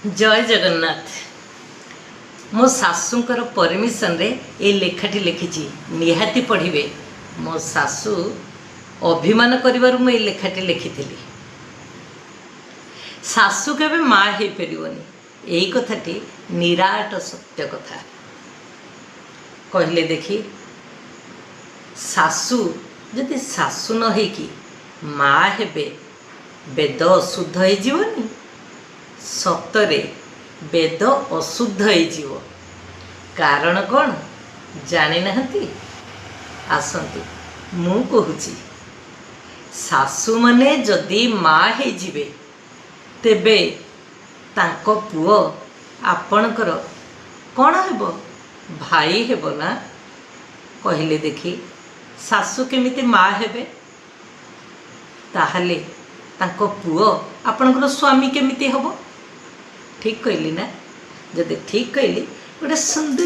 जय जगन्नाथ। मो सासूंकर परमिशन रे ये लेखाटी लिखी निहाती पढ़िबे। मो सासू अभिमान करिबारु मो ये लेखाटी लिखिथिली। सासू केबे माँ हे परिबनी एई कथाटी निराट सत्य कथा। कहले देखी सासू जदि सासू न हेकी माँ हेबे वेद अशुद्ध हो जीवनी। सतरे वेद अशुद्ध हो कारण कौन जानी नहंती। आसंतु मु कहूची सासू माने जदि माँ हे जिवे तेबे तांको पुओ आपणकर कौन हेबो भाई हेबो ना। कहले देखी सासू केमिति माँ हेबे ताहले तांको पुओ आपणकर स्वामी केमिति हेबो। ठीक कहली ना। जदि ठीक कहली गोटे सुंदर